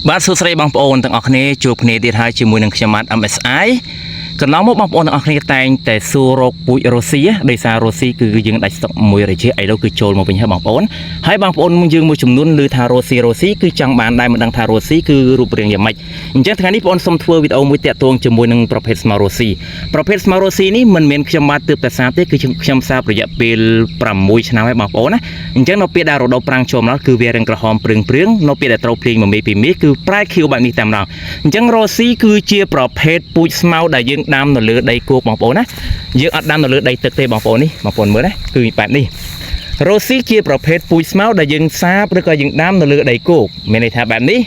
បាទសួស្តីបងប្អូនទាំងអស់គ្នាជួបគ្នាទៀតហើយជាមួយនឹងខ្ញុំម៉ាត់ MSI កន្លងមកបងប្អូនទាំងអស់គ្នាតែងតែសួររកពូជរ៉ូស៊ីដោយសាររ៉ូស៊ីគឺយើងដាច់ស្តុកមួយរយៈឥឡូវគឺចូលមកវិញហើយបងប្អូនហើយបងប្អូនយើងមួយចំនួនឮថារ៉ូស៊ីគឺចង់បានដែរមិនដឹងថារ៉ូស៊ីគឺរូបរាងយ៉ាងម៉េចអញ្ចឹងថ្ងៃនេះបងប្អូនសូមធ្វើវីដេអូមួយតាក់ទងជាមួយនឹងប្រភេទស្មៅរ៉ូស៊ីនេះមិនមែនខ្ញុំបាទទើបតែសារទេគឺខ្ញុំសាររយៈពេល6ឆ្នាំហើយបងប្អូនណាអញ្ចឹងនៅពេលដែលរដូវប្រាំងចូលមកគឺវារាងក្រហមព្រឿងនៅពេលដែលត្រូវភ្លៀងមួយមេពីមេគឺប្រែខៀវបែបនេះតែម្ដងអញ្ចឹងរ៉ូស៊ីគឺជាប្រភេទពូជស្មៅដែលយើងដាំនៅលើដីគោកបងប្អូនណាយើងអត់ដាំនៅលើដីទឹកទេបងប្អូននេះបងប្អូនមើលណាគឺបែបនេះរ៉ូស៊ីជាប្រភេទពូជស្មៅដែលយើងសាបឬក៏យើងដាំនៅលើដីគោកមានន័យថាបែបនេះ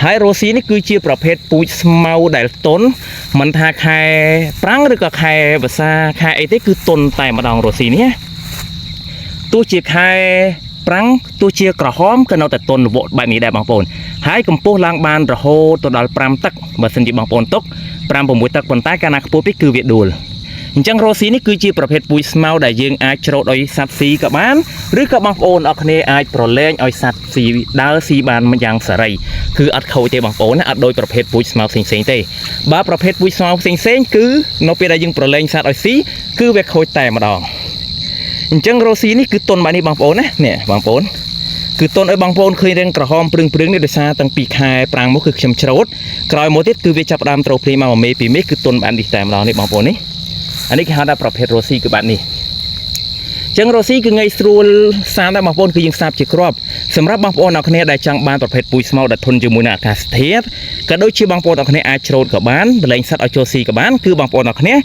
ហើយរ៉ូស៊ីនេះគឺជាប្រភេទពូជស្មៅដែលតុនមិនថាខែប្រាំងឬក៏ខែវស្សាខែអីទេគឺតុនតែម្ដងរ៉ូស៊ីនេះទោះជាខែប្រាំងទោះជាក្រហមក៏នៅតែតុនវក់បែបនេះដែរបងប្អូនហើយកម្ពស់ឡើងបានរហូតទៅដល់5ទឹកបើសិនជាបងប្អូនទុក5-6ទឹកប៉ុន្តែកាលណាខ្ពស់ពេកគឺវាដួលអញ្ចឹងរ៉ូស៊ីនេះគឺជាប្រភេទពូជស្មៅដែលយើងអាចច្រូតឲ្យសត្វស៊ីក៏បានឬក៏បងប្អូនអរគ្នាអាចប្រឡែងឲ្យសត្វស៊ីដើរស៊ីបានយ៉ាងសេរីគឺអត់ខូចទេបងប្អូនណាអត់ដូចប្រភេទពូជស្មៅផ្សេងទេបើប្រភេទពូជស្មៅផ្សេងគឺនៅពេលដែលយើងប្រឡែងសត្វឲ្យស៊ីគឺវាខូចតែម្ដងអញ្ចឹងរ៉ូស៊ីនេះគឺតុនបែបនេះបងប្អូនណានេះបងប្អូនគឺតុនឲ្យបងប្អូនឃើញរាងក្រហមព្រឿងនេះដោយសារតាំងពីខែប្រាំងមកគឺខ្ញុំច្រូតក្រោយមកទៀតគឺវាចាប់ផ្ដើមត្រូវភ្លៀងមកមេពីមេគឺតុនបែបនេះតែម្ដងនេះបងប្អូននេះអានេះគេហៅថាប្រភេទរ៉ូស៊ីគឺបែបនេះអញ្ចឹងរ៉ូស៊ីគឺងាយស្រួលសាបដែរបងប្អូនគឺយើងសាបជាគ្រាប់សម្រាប់បងប្អូនអ្នកគ្នាដែលចង់បានប្រភេទពូជស្មៅដែលធន់ជាមួយនឹងអាកាសធាតុក៏ដូចជាបងប្អូនអ្នកគ្នាអាចច្រូតក៏បានបលែងសត្វឲ្យចូលស៊ីក៏បានគឺបងប្អូនអ្នកគ្នា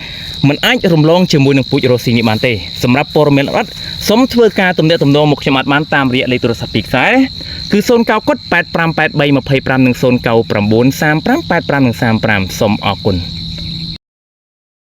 មិនអាចរំលងជាមួយនឹងពូជរ៉ូស៊ីនេះបានទេសម្រាប់ព័ត៌មានអត់សូមធ្វើការទំនាក់ទំនងមកខ្ញុំបានតាមរយៈលេខទូរស័ព្ទពីខ្សែគឺ090 8583 25និង099 35 85និង35សូមអរគុណ